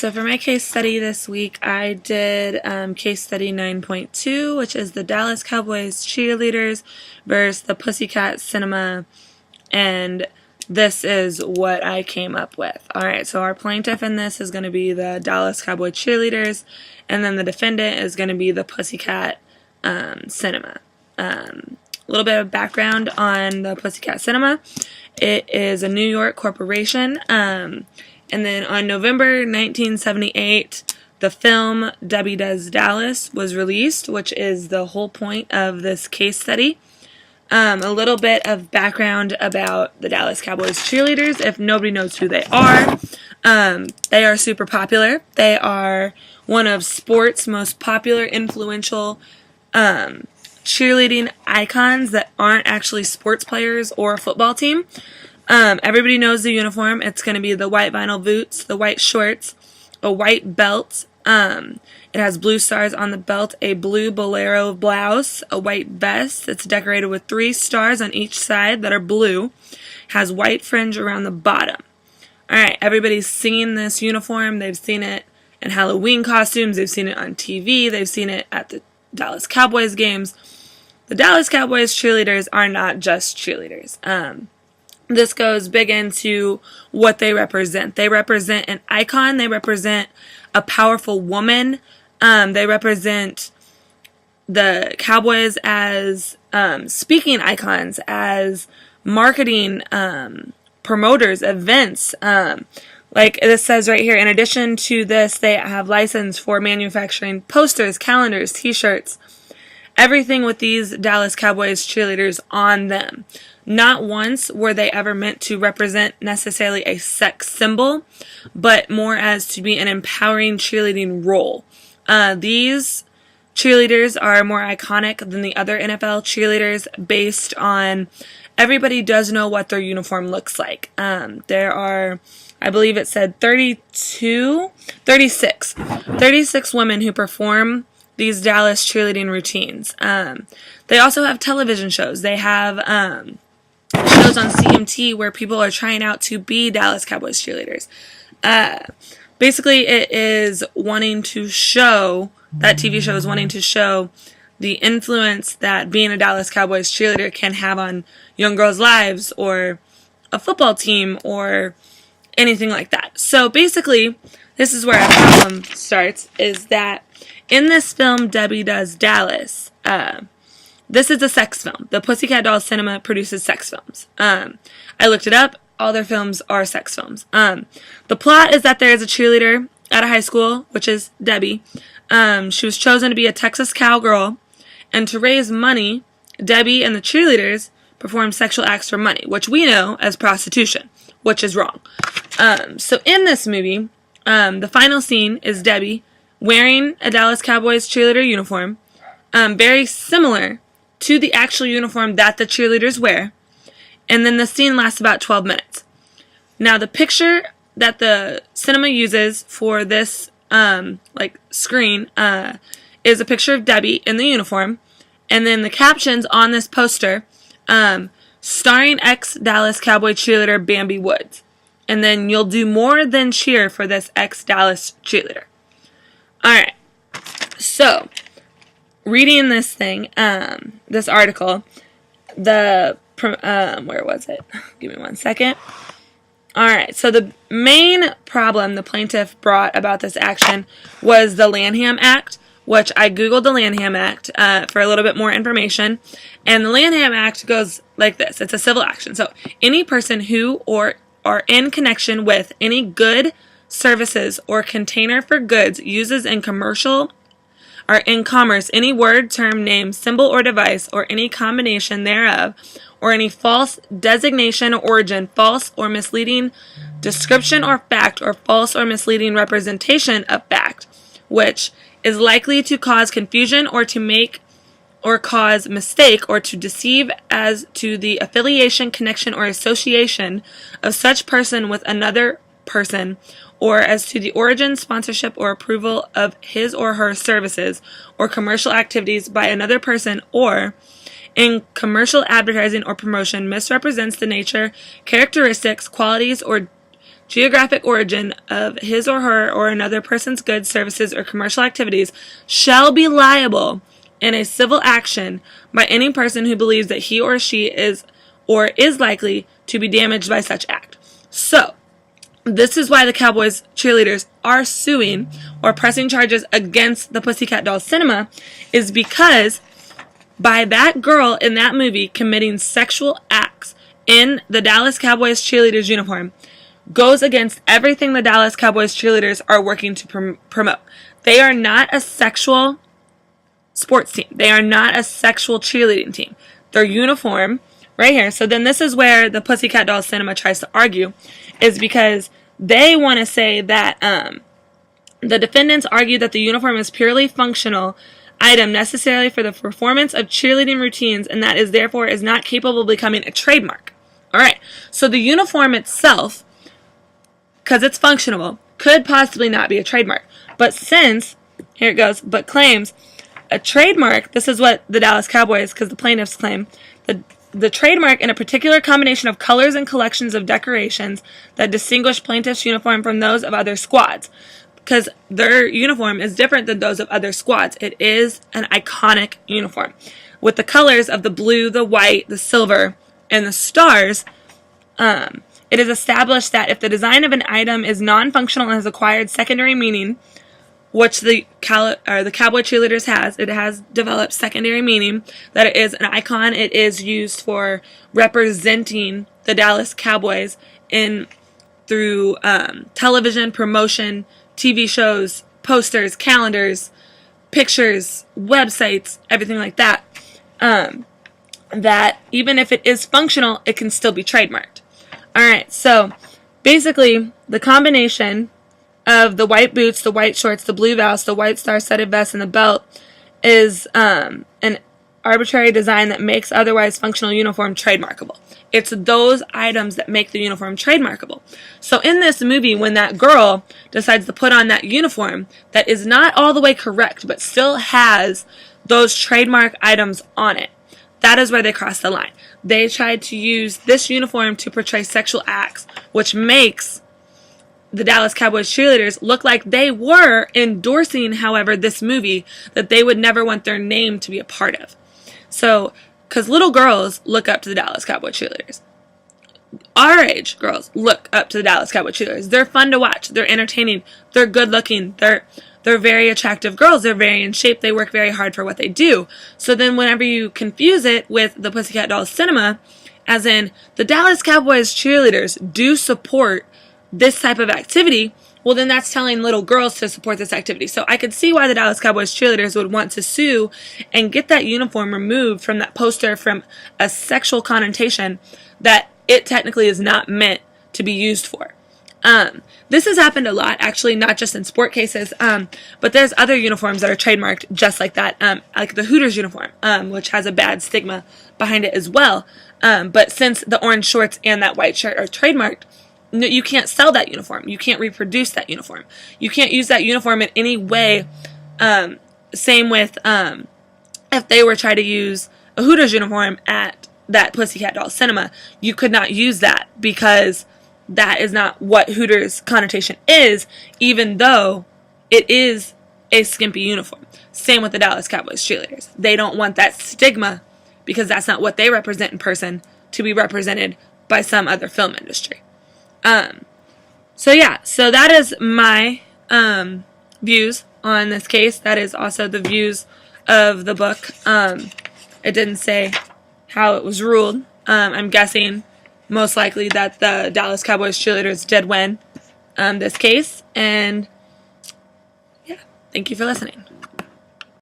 so for my case study this week, I did case study 9.2, which is the Dallas Cowboys cheerleaders versus the Pussycat Cinema, and this is what I came up with. Alright, so our plaintiff in this is going to be the Dallas Cowboy cheerleaders, and then the defendant is going to be the Pussycat Cinema. A little bit of background on the Pussycat Cinema. It is a New York corporation, and then on November 1978, the film Debbie Does Dallas was released, which is the whole point of this case study. A little bit of background about the Dallas Cowboys cheerleaders, if nobody knows who they are. They are super popular. They are one of sports' most popular, influential cheerleading icons that aren't actually sports players or a football team. Everybody knows the uniform. It's going to be the white vinyl boots, the white shorts, a white belt. It has blue stars on the belt, a blue bolero blouse, a white vest that's decorated with 3 stars on each side that are blue, has white fringe around the bottom. Alright, everybody's seen this uniform. They've seen it in Halloween costumes. They've seen it on TV. They've seen it at the Dallas Cowboys games. The Dallas Cowboys cheerleaders are not just cheerleaders. This goes big into what they represent. They represent an icon. They represent a powerful woman. They represent the Cowboys as speaking icons, as marketing promoters, events. Like this says right here, in addition to this, they have license for manufacturing posters, calendars, t-shirts, everything with these Dallas Cowboys cheerleaders on them. Not once were they ever meant to represent necessarily a sex symbol, but more as to be an empowering cheerleading role. These cheerleaders are more iconic than the other NFL cheerleaders based on everybody does know what their uniform looks like. There are, I believe it said 36 women who perform these Dallas cheerleading routines. They also have television shows. They have shows on CMT where people are trying out to be Dallas Cowboys cheerleaders. Basically, it is wanting to show, that TV show is wanting to show the influence that being a Dallas Cowboys cheerleader can have on young girls' lives or a football team or anything like that. So basically, this is where our problem starts, is that in this film, Debbie Does Dallas, this is a sex film. The Pussycat Dolls Cinema produces sex films. I looked it up. All their films are sex films. The plot is that there is a cheerleader at a high school, which is Debbie. She was chosen to be a Texas cowgirl, and to raise money, Debbie and the cheerleaders perform sexual acts for money, which we know as prostitution, which is wrong. So in this movie, the final scene is Debbie wearing a Dallas Cowboys cheerleader uniform, very similar to the actual uniform that the cheerleaders wear, and then the scene lasts about 12 minutes. Now, the picture that the cinema uses for this screen is a picture of Debbie in the uniform, and then the captions on this poster, starring ex-Dallas Cowboy cheerleader Bambi Woods. And then you'll do more than cheer for this ex-Dallas cheerleader. Alright, so reading this thing, this article, where was it? Give me one second. Alright, so the main problem the plaintiff brought about this action was the Lanham Act, which I googled the Lanham Act for a little bit more information. And the Lanham Act goes like this. It's a civil action. So any person who are in connection with any good, services, or container for goods uses in commercial or in commerce any word, term, name, symbol, or device, or any combination thereof, or any false designation or origin, false or misleading description or fact, or false or misleading representation of fact, which is likely to cause confusion or to make or cause mistake or to deceive as to the affiliation, connection, or association of such person with another person, or as to the origin, sponsorship, or approval of his or her services or commercial activities by another person, or in commercial advertising or promotion misrepresents the nature, characteristics, qualities, or geographic origin of his or her or another person's goods, services, or commercial activities shall be liable in a civil action by any person who believes that he or she is or is likely to be damaged by such act. So, this is why the Cowboys cheerleaders are suing or pressing charges against the Pussycat Dolls Cinema, is because by that girl in that movie committing sexual acts in the Dallas Cowboys cheerleaders uniform goes against everything the Dallas Cowboys cheerleaders are working to promote. They are not a sexual sports team. They are not a sexual cheerleading team. Their uniform, right here. So then this is where the Pussycat Dolls Cinema tries to argue, is because they want to say that the defendants argue that the uniform is purely functional item necessary for the performance of cheerleading routines and that is therefore is not capable of becoming a trademark. Alright, so the uniform itself, because it's functional, could possibly not be a trademark. But since, here it goes, but claims a trademark, this is what the Dallas Cowboys, because the plaintiffs claim, the trademark in a particular combination of colors and collections of decorations that distinguish plaintiff's uniform from those of other squads. Because their uniform is different than those of other squads. It is an iconic uniform. With the colors of the blue, the white, the silver, and the stars, it is established that if the design of an item is non-functional and has acquired secondary meaning, which the Cowboy Cheerleaders has, it has developed secondary meaning, that it is an icon, it is used for representing the Dallas Cowboys through television, promotion, TV shows, posters, calendars, pictures, websites, everything like that, that even if it is functional, it can still be trademarked. Alright, so basically the combination of the white boots, the white shorts, the blue blouse, the white star-studded vest, and the belt is an arbitrary design that makes otherwise functional uniform trademarkable. It's those items that make the uniform trademarkable. So in this movie, when that girl decides to put on that uniform that is not all the way correct, but still has those trademark items on it, that is where they cross the line. They tried to use this uniform to portray sexual acts, which makes the Dallas Cowboys cheerleaders look like they were endorsing, however, this movie that they would never want their name to be a part of. So, because little girls look up to the Dallas Cowboy cheerleaders. Our age girls look up to the Dallas Cowboy cheerleaders. They're fun to watch. They're entertaining. They're good looking. They're very attractive girls. They're very in shape. They work very hard for what they do. So then whenever you confuse it with the Pussycat Dolls Cinema, as in the Dallas Cowboys cheerleaders do support this type of activity, well then that's telling little girls to support this activity. So I could see why the Dallas Cowboys cheerleaders would want to sue and get that uniform removed from that poster from a sexual connotation that it technically is not meant to be used for. This has happened a lot, actually, not just in sport cases, but there's other uniforms that are trademarked just like that, like the Hooters uniform, which has a bad stigma behind it as well. But since the orange shorts and that white shirt are trademarked, no, you can't sell that uniform. You can't reproduce that uniform. You can't use that uniform in any way. Same with if they were trying to use a Hooters uniform at that Pussycat Dolls Cinema, you could not use that because that is not what Hooters connotation is, even though it is a skimpy uniform. Same with the Dallas Cowboys cheerleaders. They don't want that stigma because that's not what they represent in person to be represented by some other film industry. So that is my views on this case. That is also the views of the book. It didn't say how it was ruled. I'm guessing most likely that the Dallas Cowboys cheerleaders did win this case. And yeah, thank you for listening.